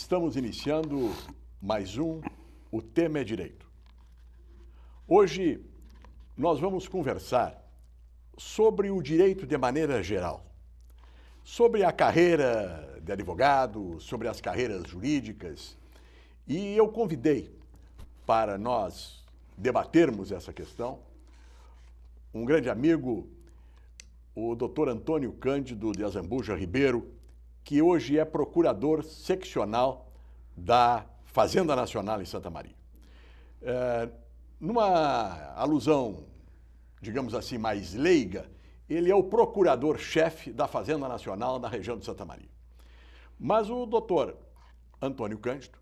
Estamos iniciando mais um O Tema é Direito. Hoje nós vamos conversar sobre o direito de maneira geral, sobre a carreira de advogado, sobre as carreiras jurídicas. E eu convidei para nós debatermos essa questão um grande amigo, o Dr. Antônio Cândido de Azambuja Ribeiro, que hoje é procurador seccional da Fazenda Nacional em Santa Maria. Numa alusão, digamos assim, mais leiga, ele é o procurador-chefe da Fazenda Nacional na região de Santa Maria. Mas o doutor Antônio Cândido,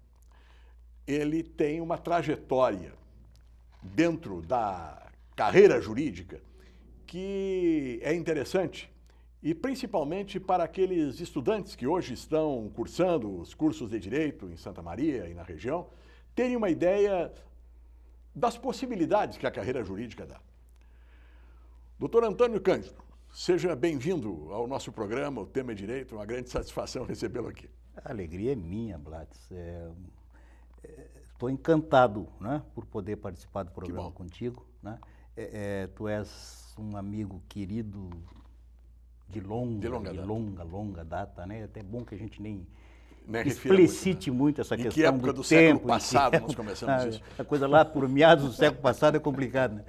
ele tem uma trajetória dentro da carreira jurídica que é interessante, e principalmente para aqueles estudantes que hoje estão cursando os cursos de Direito em Santa Maria e na região, terem uma ideia das possibilidades que a carreira jurídica dá. Doutor Antônio Cândido, seja bem-vindo ao nosso programa, O Tema é Direito, uma grande satisfação recebê-lo aqui. A alegria é minha, Blatz. Estou encantado, né, por poder participar do programa contigo, né? Tu és um amigo querido de longa data, né? É até bom que a gente nem explicite muito essa questão. Em que época do século passado nós começamos isso? A coisa lá por meados do século passado é complicado, né?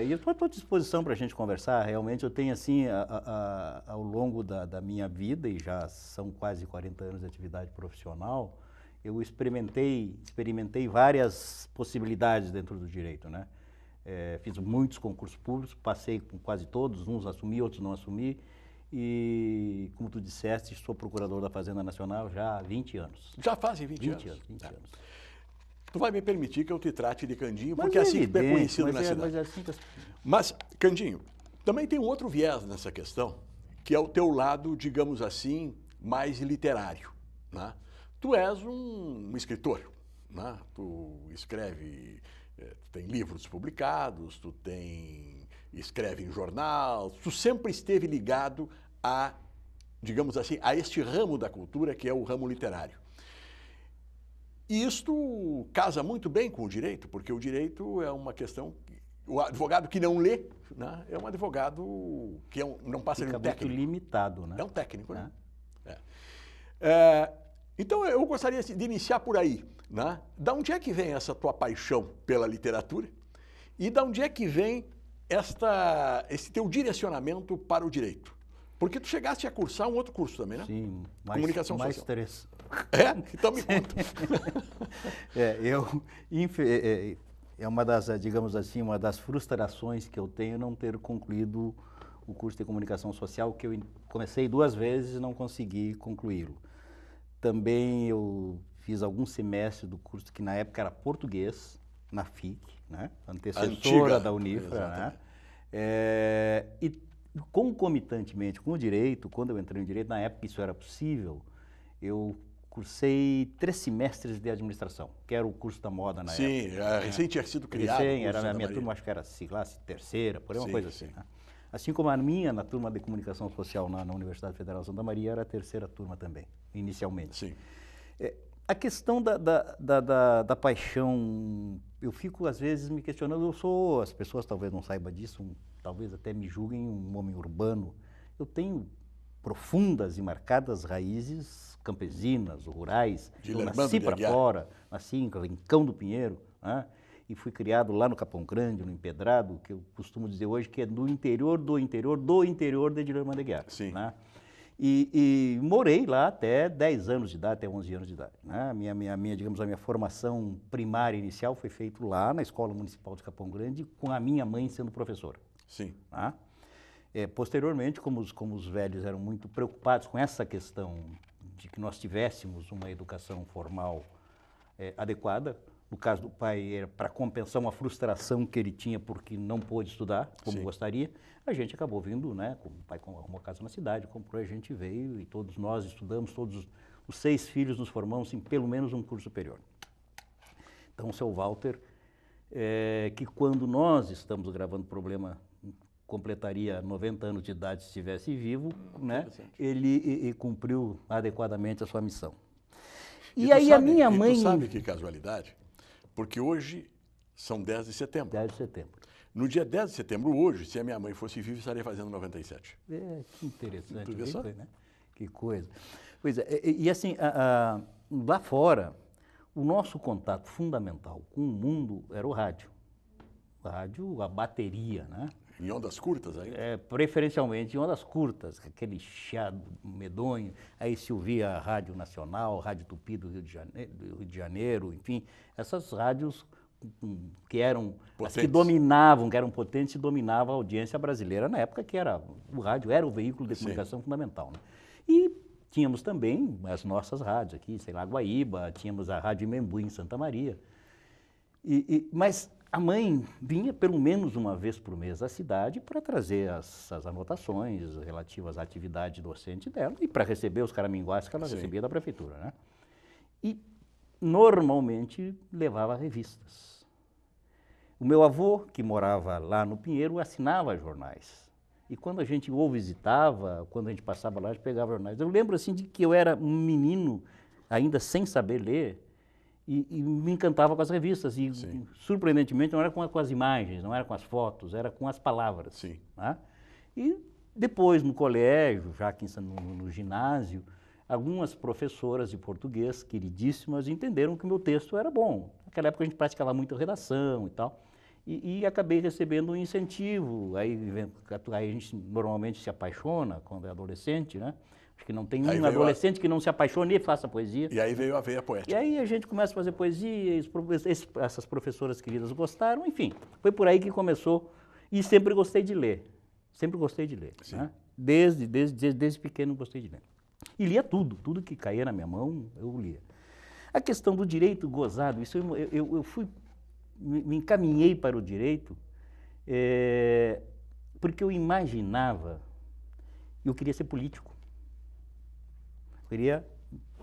E eu estou à tua disposição para a gente conversar. Realmente eu tenho, assim, ao longo da minha vida, e já são quase 40 anos de atividade profissional, eu experimentei várias possibilidades dentro do direito, né? Fiz muitos concursos públicos, passei com quase todos, uns assumi, outros não assumi, e, como tu disseste, sou procurador da Fazenda Nacional já há 20 anos. Já fazem 20 anos? 20 anos. Tu vai me permitir que eu te trate de Candinho, porque é assim que é conhecido na cidade. Mas, Candinho, também tem um outro viés nessa questão, que é o teu lado, digamos assim, mais literário, né? Tu és um escritor, né? Tu escreve... Tu tem livros publicados, escreve em jornal, tu sempre esteve ligado a, digamos assim, a este ramo da cultura que é o ramo literário. E isto casa muito bem com o direito, porque o direito é uma questão... O advogado que não lê, né, é um advogado que não passa de um técnico. Muito limitado, né? É um técnico, né? Então, eu gostaria de iniciar por aí, né? Da onde é que vem essa tua paixão pela literatura e da onde é que vem esse teu direcionamento para o direito? Porque tu chegaste a cursar um outro curso também, né? Sim, Comunicação mais social. 3. Então me conta. É uma das, digamos assim, uma das frustrações que eu tenho não ter concluído o curso de Comunicação Social, que eu comecei 2 vezes e não consegui concluí-lo. Também eu fiz alguns semestres do curso que na época era português, na FIC, né? Antecessora da Unifra, né? E concomitantemente com o direito, quando eu entrei no direito, na época isso era possível, eu cursei 3 semestres de administração, que era o curso da moda na época. Sim, recém tinha sido criado. Era a minha turma, acho que era classe terceira, por aí uma coisa assim, né? Assim como a minha, na turma de comunicação social na Universidade Federal de Santa Maria, era a terceira turma também, inicialmente. Sim. A questão da paixão, eu fico às vezes me questionando, as pessoas talvez não saibam disso, talvez até me julguem um homem urbano. Eu tenho profundas e marcadas raízes campesinas, rurais. Eu nasci para fora, nasci em Cão do Pinheiro, né? E fui criado lá no Capão Grande, no Empedrado, que eu costumo dizer hoje que é do interior de Dirlândia de Aguiar. Sim. Né? E morei lá até 10 anos de idade, até 11 anos de idade. Né? Digamos, a minha formação primária inicial foi feita lá na Escola Municipal de Capão Grande, com a minha mãe sendo professora. Sim. Né? Posteriormente, como os velhos eram muito preocupados com essa questão de que nós tivéssemos uma educação formal adequada, no caso do pai, era para compensar uma frustração que ele tinha porque não pôde estudar como gostaria, a gente acabou vindo, né? O pai arrumou casa na cidade, comprou, a gente veio e todos nós estudamos, todos os 6 filhos nos formamos em pelo menos um curso superior. Então, o seu Walter, que quando nós estamos gravando o programa, completaria 90 anos de idade se estivesse vivo, né? Ele cumpriu adequadamente a sua missão. E aí a minha mãe... tu sabe que casualidade? Porque hoje são 10 de setembro. 10 de setembro. No dia 10 de setembro, hoje, se a minha mãe fosse viva, estaria fazendo 97. Que interessante. Tu vê só? Né? Que coisa. Pois é, e assim, lá fora, o nosso contato fundamental com o mundo era o rádio. O rádio, a bateria, né? Em ondas curtas aí? Preferencialmente em ondas curtas, aquele chiado medonho. Aí se ouvia a Rádio Nacional, Rádio Tupi do Rio de Janeiro, enfim, essas rádios que eram as que dominavam, que eram potentes e dominavam a audiência brasileira na época que o rádio era o veículo de comunicação fundamental. Né? E tínhamos também as nossas rádios aqui, sei lá, Guaíba, tínhamos a Rádio Imembu em Santa Maria. Mas a mãe vinha pelo menos uma vez por mês à cidade para trazer as anotações relativas à atividade docente dela e para receber os caraminguás que ela recebia da prefeitura. Né? E normalmente levava revistas. O meu avô, que morava lá no Pinheiro, assinava jornais. E quando a gente ou visitava, quando a gente passava lá, a gente pegava jornais. Eu lembro assim de que eu era um menino, ainda sem saber ler, e me encantava com as revistas. E, surpreendentemente, não era com as imagens, não era com as fotos, era com as palavras. Sim. Né? E depois, no colégio, já aqui no ginásio, algumas professoras de português, queridíssimas, entenderam que o meu texto era bom. Naquela época a gente praticava muito redação e tal. E acabei recebendo um incentivo. Aí a gente normalmente se apaixona quando é adolescente, né? Acho que não tem um adolescente que não se apaixone e faça poesia. E aí veio a veia poética. E aí a gente começa a fazer poesia, essas professoras queridas gostaram, enfim. Foi por aí que começou. E sempre gostei de ler. Sempre gostei de ler. Né? Desde pequeno gostei de ler. E lia tudo que caía na minha mão, eu lia. A questão do direito gozado, isso eu me encaminhei para o direito porque eu imaginava, eu queria ser político. Eu queria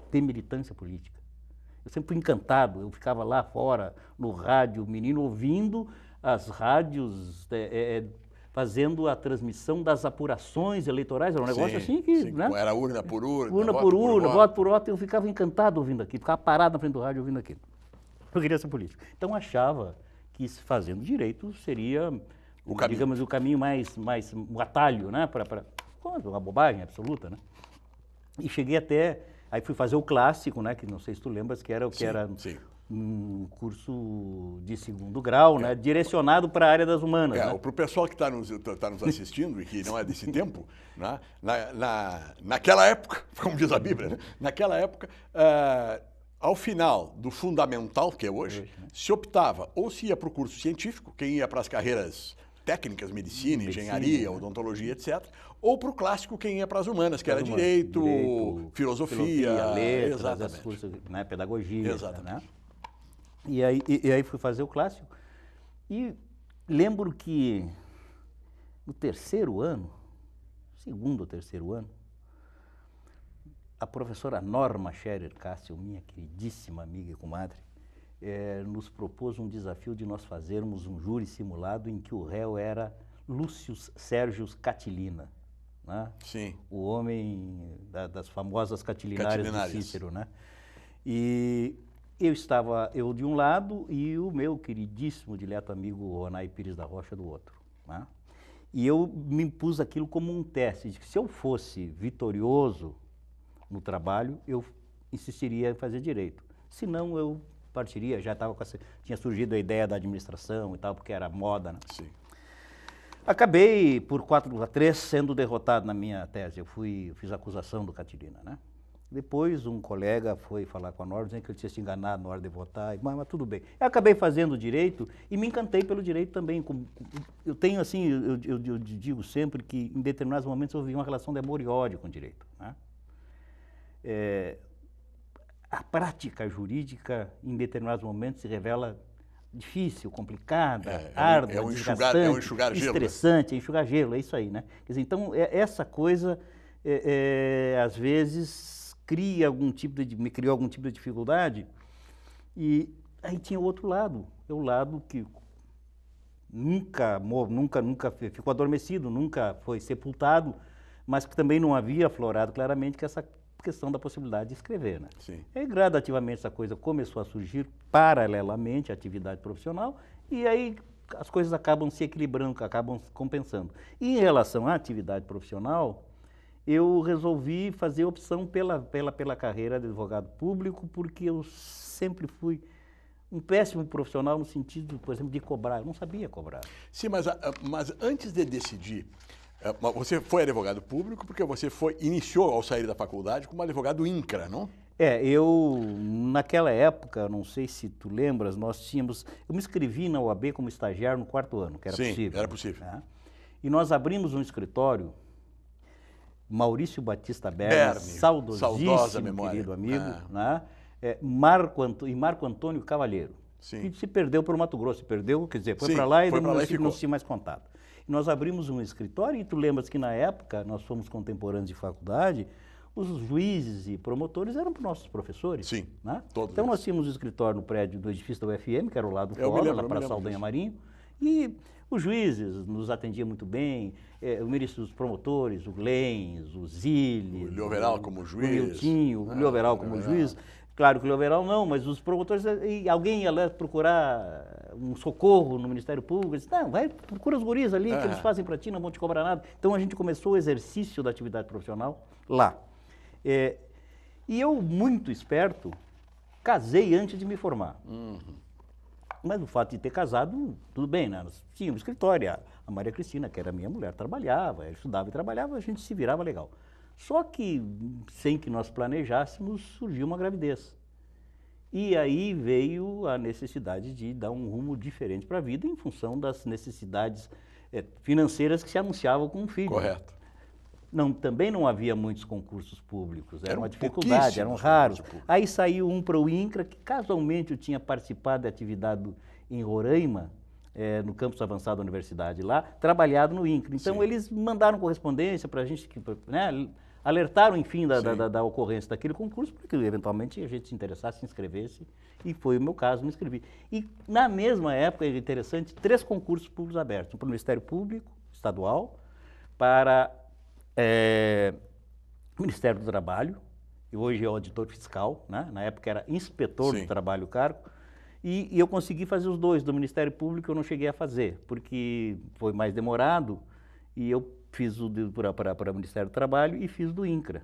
ter militância política. Eu sempre fui encantado, eu ficava lá fora, no rádio, menino, ouvindo as rádios, fazendo a transmissão das apurações eleitorais, era um negócio assim que... Né? Era urna por urna, urna por urna, voto por voto, eu ficava encantado ouvindo aquilo, ficava parado na frente do rádio ouvindo aquilo. Eu queria ser político. Então achava que fazendo direito seria, digamos, o caminho mais um atalho, né? Uma bobagem absoluta, né? E cheguei aí fui fazer o clássico, né? Que não sei se tu lembras, que era um curso de segundo grau, né? Direcionado para a área das humanas. Né? Para o pessoal que está nos assistindo e que não é desse tempo, né? Naquela época, como diz a Bíblia, né? Naquela época, ao final do fundamental, que é hoje, se optava ou se ia para o curso científico, quem ia para as carreiras técnicas, medicina, engenharia, odontologia, etc., ou para o clássico, quem ia para as humanas, que era direito, filosofia, letras, exatamente. Cursos, né, pedagogia. Exatamente. Né? E aí fui fazer o clássico e lembro que no segundo ou terceiro ano, a professora Norma Scherer Cássio, minha queridíssima amiga e comadre, nos propôs um desafio de nós fazermos um júri simulado em que o réu era Lúcio Sérgio Catilina, né? Sim. O homem das famosas Catilinárias de Cícero, né? E eu de um lado e o meu queridíssimo dileto amigo Ronai Pires da Rocha do outro, né? E eu me impus aquilo como um teste, de que se eu fosse vitorioso no trabalho, eu insistiria em fazer direito. Se não, eu partiria, tinha surgido a ideia da administração e tal, porque era moda, né? Sim. Acabei, por 4-3, sendo derrotado na minha tese. Eu fiz acusação do Catilina, né? Depois, um colega foi falar com a Norma, dizendo que ele tinha se enganado na hora de votar, mas tudo bem. Eu acabei fazendo direito e me encantei pelo direito também. Eu tenho, assim, eu digo sempre que, em determinados momentos, eu vi uma relação de amor e ódio com o direito, né? A prática jurídica, em determinados momentos, se revela difícil, complicada, árdua, desgastante, enxugar gelo, estressante, enxugar gelo, é isso aí, né? Quer dizer, então, essa coisa, às vezes, me criou algum tipo de dificuldade, e aí tinha o outro lado, o lado que nunca ficou adormecido, nunca foi sepultado, mas que também não havia aflorado claramente, que é essa questão da possibilidade de escrever, né? Sim. E gradativamente essa coisa começou a surgir paralelamente à atividade profissional e aí as coisas acabam se equilibrando, acabam compensando. E em relação à atividade profissional, eu resolvi fazer opção pela carreira de advogado público porque eu sempre fui um péssimo profissional no sentido, por exemplo, de cobrar. Eu não sabia cobrar. Sim, mas antes de decidir, você foi advogado público porque você iniciou ao sair da faculdade como advogado INCRA, não? Eu, naquela época, não sei se tu lembras, eu me inscrevi na OAB como estagiário no 4º ano, que era possível. Sim, era possível. Né? E nós abrimos um escritório, Maurício Batista Berni, saudosíssimo memória. Querido amigo, né? Marco Antônio Cavalheiro, que se perdeu para o Mato Grosso, quer dizer, foi para lá e não se tinha mais contato. E nós abrimos um escritório e tu lembras que na época, nós fomos contemporâneos de faculdade, os juízes e promotores eram nossos professores. Sim, né? Todos então eles. Nós tínhamos o escritório no prédio do edifício da UFM, que era o lado fora, lá para Saldanha Marinho, e os juízes nos atendiam muito bem, os promotores, o Glens, o Zilli, o Lioveral como juiz, o Miltinho, o Lioveral como juiz. Claro que o Lioveral não, mas os promotores, alguém ia lá procurar um socorro no Ministério Público, disse, não, procura os guris ali, que eles fazem para ti, não vão te cobrar nada. Então a gente começou o exercício da atividade profissional lá. E eu, muito esperto, casei antes de me formar. Mas o fato de ter casado, tudo bem, né? Nós tínhamos escritório, a Maria Cristina, que era minha mulher, trabalhava, ela estudava e trabalhava, a gente se virava legal. Só que, sem que nós planejássemos, surgiu uma gravidez. E aí veio a necessidade de dar um rumo diferente para a vida em função das necessidades financeiras que se anunciavam com um filho. Correto. Também não havia muitos concursos públicos, era uma dificuldade, eram raros. Aí saiu um para o INCRA, que casualmente eu tinha participado de atividade em Roraima, no campus avançado da universidade lá, trabalhado no INCRA. Então eles mandaram correspondência para a gente, né, alertaram, enfim, da ocorrência daquele concurso, para que eventualmente a gente se interessasse, se inscrevesse, e foi o meu caso, me inscrevi. E na mesma época, é interessante, 3 concursos públicos abertos, um para o Ministério Público Estadual, para Ministério do Trabalho, e hoje é auditor fiscal, né? Na época era inspetor do trabalho o cargo, e eu consegui fazer os 2. Do Ministério Público eu não cheguei a fazer, porque foi mais demorado, e eu fiz para o Ministério do Trabalho e fiz do INCRA.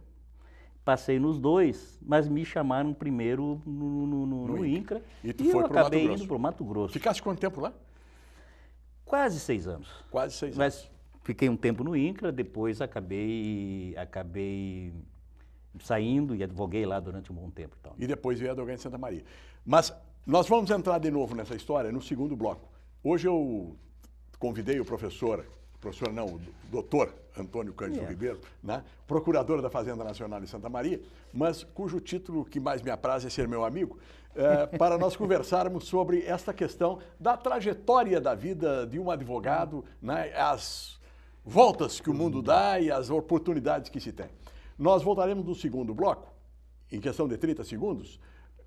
Passei nos 2, mas me chamaram primeiro no INCRA, e eu acabei indo para o Mato Grosso. Ficaste quanto tempo lá? Quase 6 anos. Quase 6 anos. Mas fiquei um tempo no INCRA, depois acabei saindo e advoguei lá durante um bom tempo. Então. E depois veio advogar em Santa Maria. Mas nós vamos entrar de novo nessa história no segundo bloco. Hoje eu convidei o doutor Antônio Cândido Ribeiro, né, procurador da Fazenda Nacional de Santa Maria, mas cujo título que mais me apraz é ser meu amigo, para nós conversarmos sobre esta questão da trajetória da vida de um advogado, né, as voltas que o mundo dá e as oportunidades que se tem. Nós voltaremos no segundo bloco, em questão de 30 segundos,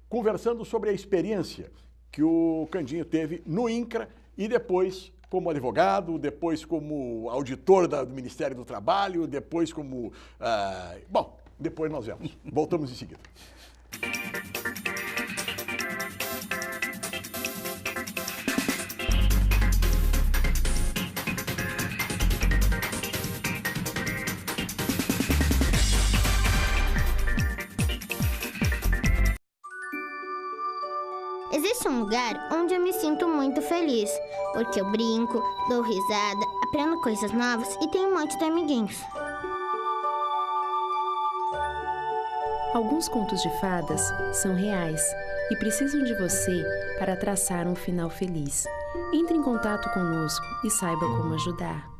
conversando sobre a experiência que o Candinho teve no INCRA e depois como advogado, depois como auditor do Ministério do Trabalho, depois como... bom, depois nós vemos. Voltamos em seguida. Existe um lugar onde eu me sinto muito feliz, porque eu brinco, dou risada, aprendo coisas novas e tenho um monte de amiguinhos. Alguns contos de fadas são reais e precisam de você para traçar um final feliz. Entre em contato conosco e saiba como ajudar.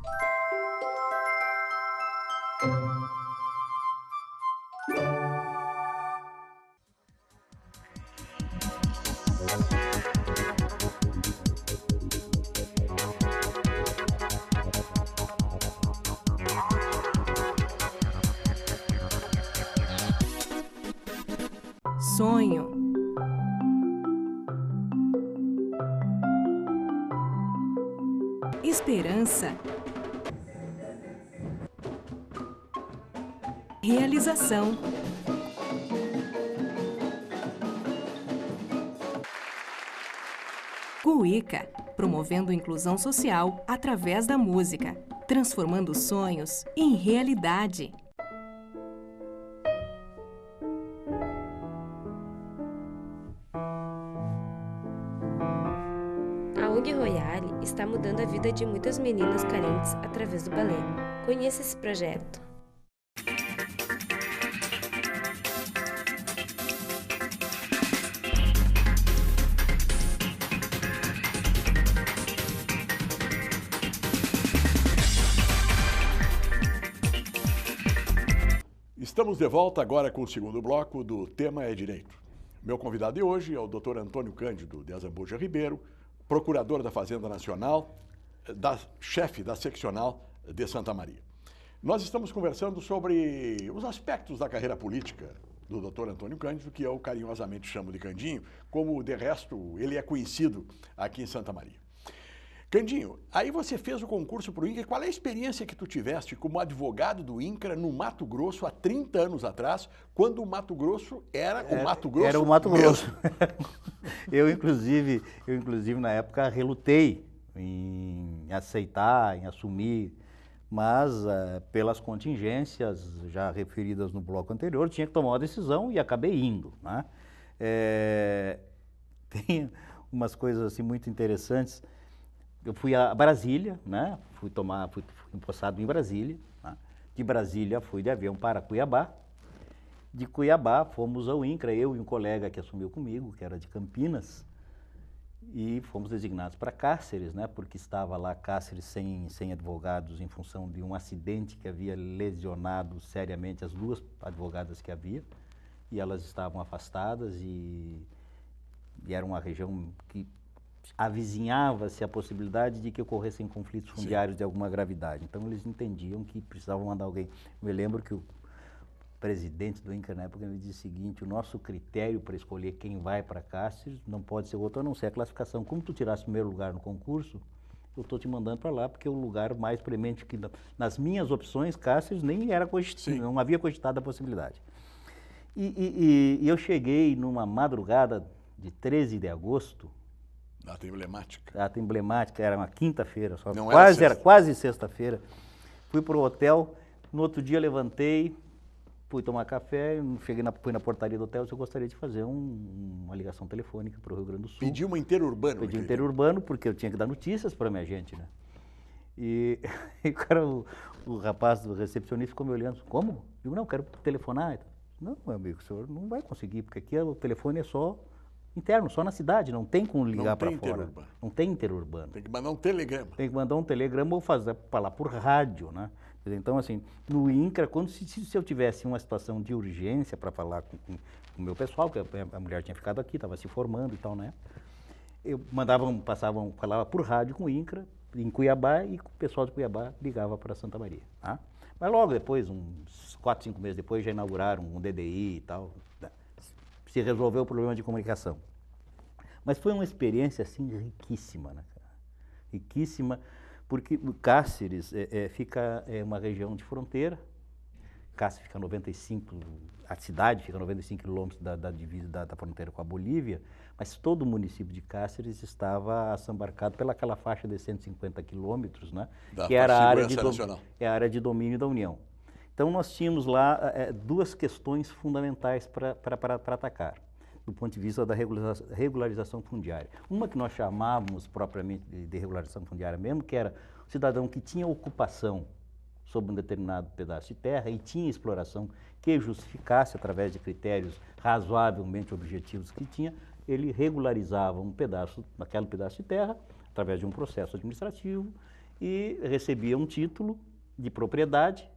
Sonho. Esperança. Realização. Cuíca, promovendo inclusão social através da música, transformando sonhos em realidade. A ONG Royale está mudando a vida de muitas meninas carentes através do balé. Conheça esse projeto. Estamos de volta agora com o segundo bloco do Tema é Direito. Meu convidado de hoje é o Dr. Antônio Cândido de Azambuja Ribeiro, procurador da Fazenda Nacional, chefe da seccional de Santa Maria. Nós estamos conversando sobre os aspectos da carreira política do Dr. Antônio Cândido, que eu carinhosamente chamo de Candinho, como de resto ele é conhecido aqui em Santa Maria. Candinho, aí você fez o concurso para o INCRA. Qual é a experiência que tu tiveste como advogado do INCRA no Mato Grosso há 30 anos atrás, quando o Mato Grosso era o Mato Grosso? Era o Mato Grosso. Eu, inclusive, na época, relutei em aceitar, em assumir, mas pelas contingências já referidas no bloco anterior, tinha que tomar uma decisão e acabei indo, né? Tem umas coisas assim muito interessantes. Eu fui a Brasília, né? Fui empossado em Brasília, né? De Brasília fui de avião para Cuiabá. De Cuiabá fomos ao INCRA, eu e um colega que assumiu comigo, que era de Campinas, e fomos designados para Cáceres, né? Porque estava lá Cáceres sem advogados em função de um acidente que havia lesionado seriamente as duas advogadas que havia, e elas estavam afastadas e era uma região que avizinhava-se a possibilidade de que ocorressem conflitos fundiários de alguma gravidade. Então, eles entendiam que precisavam mandar alguém. Eu me lembro que o presidente do INCRA, na época, me disse o seguinte: o nosso critério para escolher quem vai para Cáceres não pode ser outro a não ser a classificação. Como tu tiraste o primeiro lugar no concurso, eu estou te mandando para lá, porque é o lugar mais premente que nas minhas opções, Cáceres nem era não havia cogitado a possibilidade. E eu cheguei numa madrugada de 13 de agosto, Data emblemática. Data emblemática, era uma quinta-feira só, Não era quase sexta-feira. Fui para o hotel, no outro dia levantei, fui tomar café, fui na portaria do hotel, eu gostaria de fazer uma ligação telefônica para o Rio Grande do Sul. Pediu uma interurbano. Pedi um interurbano, porque eu tinha que dar notícias para a minha gente, né? E o rapaz do recepcionista ficou me olhando, como? Eu digo, não, quero telefonar. Não, meu amigo, o senhor não vai conseguir, porque aqui o telefone é só interno, só na cidade, não tem como ligar para fora. Não tem interurbano. Tem que mandar um telegrama. Tem que mandar um telegrama ou falar por rádio, né? Então, assim, no INCRA, se eu tivesse uma situação de urgência para falar com o meu pessoal, que a mulher tinha ficado aqui, estava se formando e tal, né? Eu falava por rádio com o INCRA, em Cuiabá, e o pessoal de Cuiabá ligava para Santa Maria, tá? Mas logo depois, uns 4, 5 meses depois, já inauguraram um DDI e tal. Se resolveu o problema de comunicação. Mas foi uma experiência, assim, riquíssima, né, cara? Riquíssima, porque Cáceres fica uma região de fronteira. Cáceres fica a cidade fica a 95 quilômetros da divisa da fronteira com a Bolívia, mas todo o município de Cáceres estava assambarcado pelaquela faixa de 150 quilômetros, né? Que era a área de domínio da União. Então, nós tínhamos lá duas questões fundamentais para atacar, do ponto de vista da regularização fundiária. Uma que nós chamávamos propriamente de regularização fundiária mesmo, que era o cidadão que tinha ocupação sobre um determinado pedaço de terra e tinha exploração que justificasse, através de critérios razoavelmente objetivos que tinha, ele regularizava aquele pedaço de terra, através de um processo administrativo, e recebia um título de propriedade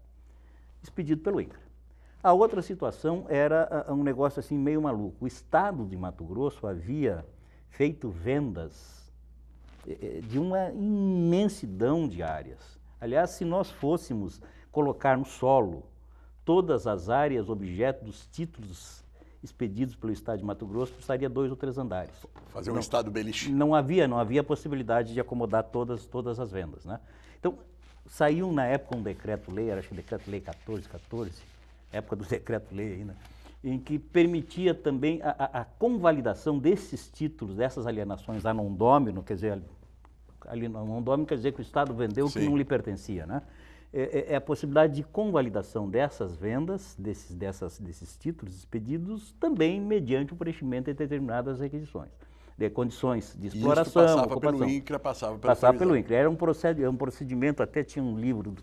expedido pelo INCRA. A outra situação era um negócio assim meio maluco. O estado de Mato Grosso havia feito vendas de uma imensidão de áreas. Aliás, se nós fôssemos colocar no solo todas as áreas objeto dos títulos expedidos pelo estado de Mato Grosso, precisaria 2 ou 3 andares. Fazer um estado beliche. Não havia possibilidade de acomodar todas as vendas, né? Então, saiu na época um decreto-lei, acho que decreto-lei 1414, época do decreto-lei ainda, em que permitia também a convalidação desses títulos, dessas alienações a non domino, quer dizer, non domino quer dizer que o Estado vendeu o que não lhe pertencia, né? É a possibilidade de convalidação dessas vendas, desses títulos expedidos, também mediante o preenchimento de determinadas requisições, de condições de exploração, passava ocupação. Pelo INCRA, passava pelo INCRA. Era um procedimento, até tinha um livro do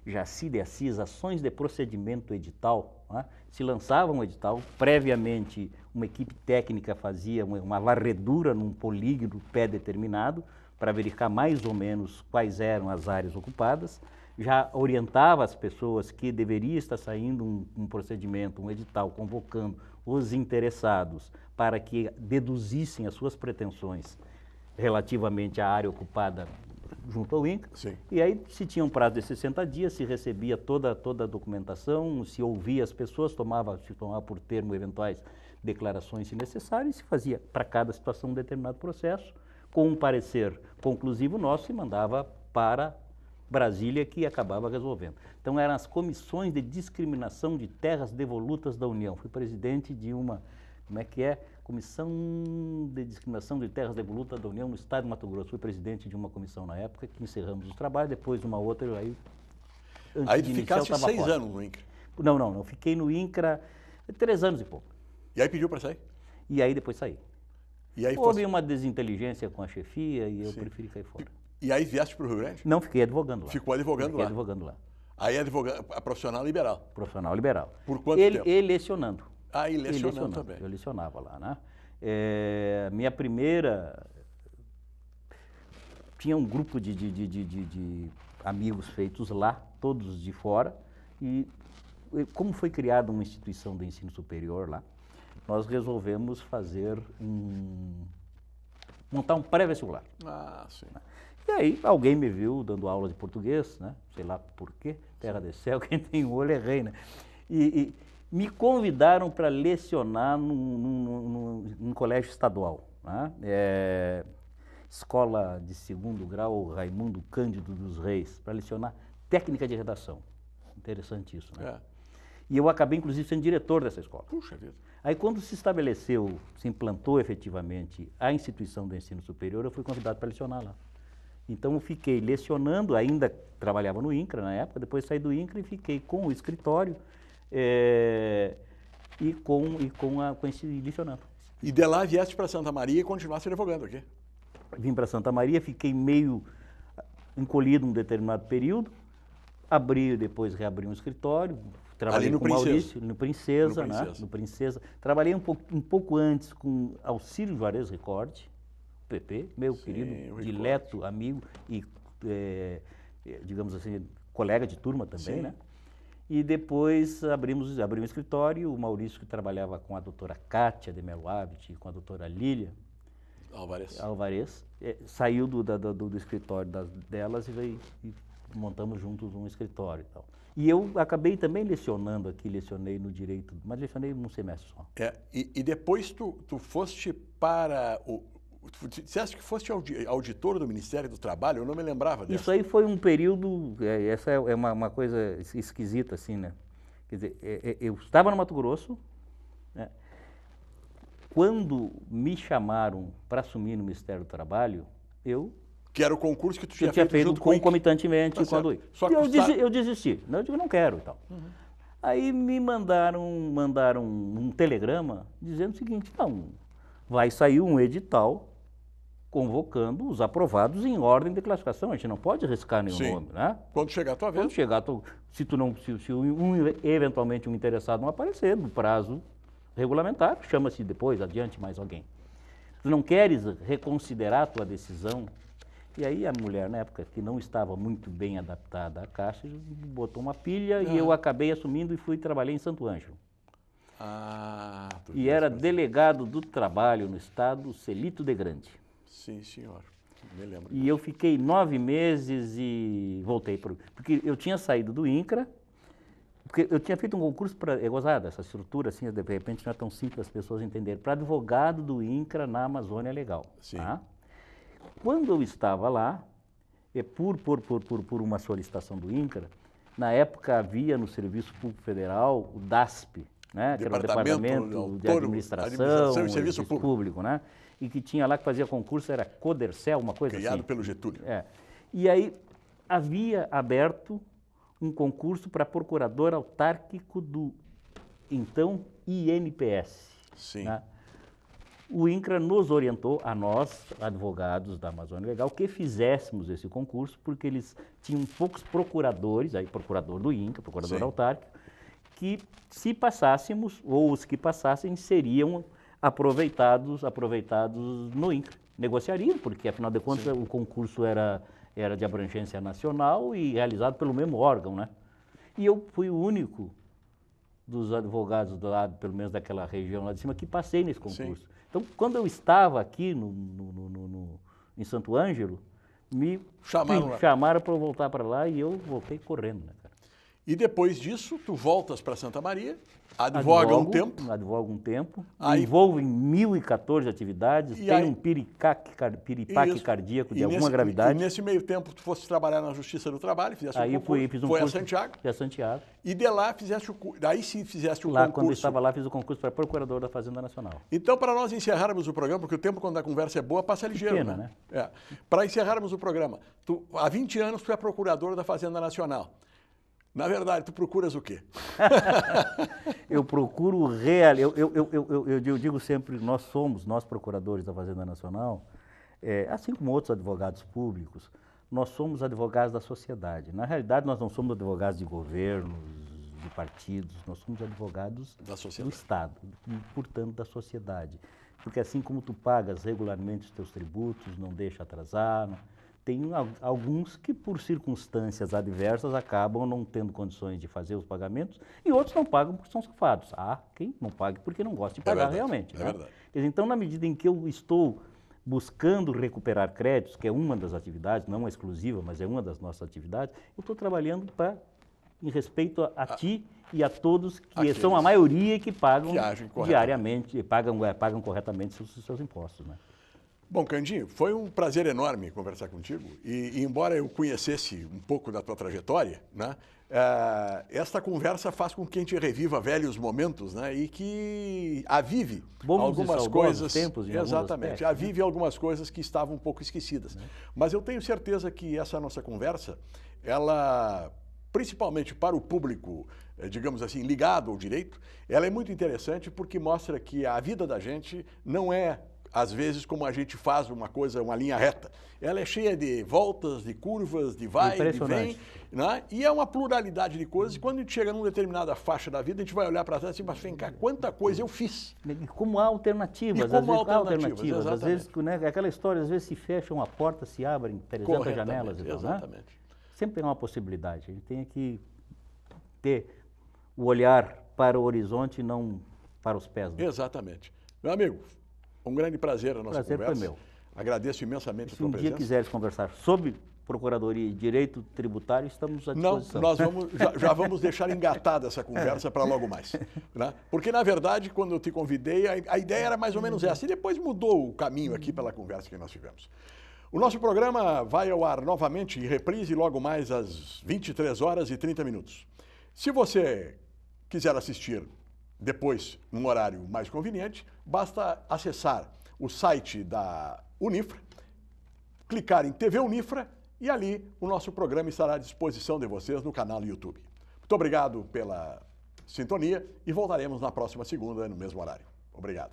Jaci de Assis, Ações de Procedimento Edital, né? Se lançava um edital, previamente uma equipe técnica fazia uma varredura num polígono pré-determinado para verificar mais ou menos quais eram as áreas ocupadas, já orientava as pessoas que deveria estar saindo um procedimento, um edital, convocando os interessados para que deduzissem as suas pretensões relativamente à área ocupada junto ao INCRA. Sim. E aí se tinha um prazo de 60 dias, se recebia toda a documentação, se ouvia as pessoas, se tomava por termo eventuais declarações se necessárias, e se fazia para cada situação um determinado processo, com um parecer conclusivo nosso, e mandava para Brasília, que acabava resolvendo. Então eram as comissões de discriminação de terras devolutas da União. Fui presidente de uma, Comissão de Discriminação de Terras Devolutas da União no Estado de Mato Grosso. Fui presidente de uma comissão na época, que encerramos os trabalhos, depois uma outra, aí ficasse 6 anos no INCRA? Não, fiquei no INCRA 3 anos e pouco. E aí pediu para sair? E aí depois saí. E aí houve uma desinteligência com a chefia e eu preferi cair fora. E aí vieste para o Rio Grande? Não, fiquei advogando lá. Ficou advogando lá? Fiquei advogando lá. Aí a profissional liberal? Profissional liberal. Por quanto tempo? Lecionando. Ah, e lecionando também. Eu lecionava lá, né? Minha primeira... Tinha um grupo de amigos feitos lá, todos de fora, e como foi criada uma instituição de ensino superior lá, nós resolvemos montar um pré-vestibular. Ah, sim. E aí alguém me viu dando aula de português, né? Sei lá por quê, terra de céu, quem tem um olho é rei, né? E me convidaram para lecionar num colégio estadual, né? Escola de segundo grau Raimundo Cândido dos Reis, para lecionar técnica de redação. Interessante isso, né? E eu acabei, inclusive, sendo diretor dessa escola. Puxa vida. Aí, quando se estabeleceu, se implantou efetivamente a instituição do ensino superior, eu fui convidado para lecionar lá. Então, eu fiquei lecionando, ainda trabalhava no INCRA na época, depois saí do INCRA e fiquei com o escritório e lecionando. E de lá vieste para Santa Maria e continuaste advogando aqui? Vim para Santa Maria, fiquei meio encolhido um determinado período, depois reabri um escritório, trabalhei com o Maurício, no Princesa. Trabalhei um pouco antes com Auxílio Juarez Ricordi, PP, meu querido, dileto amigo e, digamos assim, colega de turma também, né? E depois abrimos um escritório, o Maurício, que trabalhava com a doutora Kátia de Melo Abit, com a doutora Lília Alvarez, saiu do escritório delas e montamos juntos um escritório e tal. E eu acabei também lecionando aqui, lecionei no direito, mas lecionei um semestre só. E depois tu foste para o... Tu disseste que foste auditor do Ministério do Trabalho, eu não me lembrava disso. Isso aí foi um período, essa é uma coisa esquisita, assim, né? Quer dizer, eu estava no Mato Grosso, né? Quando me chamaram para assumir no Ministério do Trabalho, Que era o concurso que tu tinha feito junto concomitantemente com o eu desisti. Eu digo, não quero e tal. Aí me mandaram um telegrama dizendo o seguinte, não, vai sair um edital convocando os aprovados em ordem de classificação. A gente não pode arriscar nenhum nome, né? Quando chegar a tua vez. Quando chegar, se eventualmente um interessado não aparecer no prazo regulamentar, chama-se depois, adiante mais alguém. Tu não queres reconsiderar a tua decisão? E aí a mulher, na época, que não estava muito bem adaptada à Caixa, botou uma pilha e eu acabei assumindo e trabalhei em Santo Ângelo. E era delegado do trabalho no estado Celito de Grande. Sim, senhor. Me lembro. E eu fiquei 9 meses e voltei. Porque eu tinha saído do INCRA, porque eu tinha feito um concurso para... É gozada, essa estrutura, assim, de repente não é tão simples as pessoas entenderem. Para advogado do INCRA na Amazônia Legal. Sim. Tá? Quando eu estava lá, por uma solicitação do INCRA, na época havia no Serviço Público Federal o DASP, né? Que era o Departamento de Administração e Serviço Público, né? E que tinha lá que fazia concurso, era Codercel, uma coisa criado assim. pelo Getúlio. E aí havia aberto um concurso para procurador autárquico do, então, INPS. Sim. Né? O INCRA nos orientou, a nós, advogados da Amazônia Legal, que fizéssemos esse concurso, porque eles tinham poucos procuradores, aí procurador do INCRA, procurador autárquico, que se passássemos, ou os que passassem, seriam aproveitados no INCRA. Negociariam, porque afinal de contas o concurso era de abrangência nacional e realizado pelo mesmo órgão, né? E eu fui o único dos advogados do lado, pelo menos daquela região lá de cima, que passei nesse concurso. Sim. Então, quando eu estava aqui em Santo Ângelo, me chamaram para eu voltar para lá e eu voltei correndo, né, cara? E depois disso, tu voltas para Santa Maria, advoga um tempo. Advoga um tempo, aí, envolvo em 1014 atividades, tem um piripaque cardíaco de alguma gravidade. E nesse meio tempo, tu foste trabalhar na Justiça do Trabalho, fizeste um concurso, fiz um foi curso, a Santiago. Fui a Santiago. E de lá fizeste fizeste o lá, concurso. Quando eu estava lá, fiz o concurso para procurador da Fazenda Nacional. Então, para nós encerrarmos o programa, porque o tempo quando a conversa é boa, passa ligeiro, pena, né? Para encerrarmos o programa, há 20 anos tu é procurador da Fazenda Nacional. Na verdade, tu procuras o quê? Eu procuro eu digo sempre, nós procuradores da Fazenda Nacional, assim como outros advogados públicos, nós somos advogados da sociedade. Na realidade, nós não somos advogados de governos, de partidos, nós somos advogados do Estado e, portanto, da sociedade. Porque assim como tu pagas regularmente os teus tributos, não deixa atrasar, tem alguns que, por circunstâncias adversas, acabam não tendo condições de fazer os pagamentos e outros não pagam porque são safados. Há quem não pague porque não gosta de pagar realmente. É verdade. Então, na medida em que eu estou buscando recuperar créditos, que é uma das atividades, não é exclusiva, mas é uma das nossas atividades, eu estou trabalhando em respeito a ti e a todos que são a maioria que pagam diariamente, pagam corretamente os seus impostos, né? Bom, Candinho, foi um prazer enorme conversar contigo e embora eu conhecesse um pouco da tua trajetória, né, esta conversa faz com que a gente reviva velhos momentos, né, e que avive algumas coisas. Tempos, exatamente, avive algumas coisas que estavam um pouco esquecidas. Mas eu tenho certeza que essa nossa conversa, ela, principalmente para o público, digamos assim, ligado ao direito, ela é muito interessante porque mostra que a vida da gente não é às vezes, como a gente faz uma linha reta. Ela é cheia de voltas, de curvas, de vai, de vem, né? E é uma pluralidade de coisas. E quando a gente chega numa determinada faixa da vida, a gente vai olhar para trás e dizer, mas vem cá, quanta coisa eu fiz. E como há alternativas. Às vezes, né, aquela história, às vezes se fecha uma porta, se abrem 300 janelas. Exatamente. Né? Sempre tem uma possibilidade. A gente tem que ter o olhar para o horizonte e não para os pés. Né? Exatamente. Meu amigo, um grande prazer a nossa conversa. Foi meu. Agradeço imensamente a tua presença. Se um dia quiseres conversar sobre Procuradoria e Direito Tributário, estamos à disposição. Não, nós já vamos deixar engatada essa conversa para logo mais. Né? Porque, na verdade, quando eu te convidei, a ideia era mais ou menos essa. E depois mudou o caminho aqui pela conversa que nós tivemos. O nosso programa vai ao ar novamente em reprise logo mais às 23h30. Se você quiser assistir depois, num horário mais conveniente, basta acessar o site da Unifra, clicar em TV Unifra e ali o nosso programa estará à disposição de vocês no canal do YouTube. Muito obrigado pela sintonia e voltaremos na próxima segunda, no mesmo horário. Obrigado.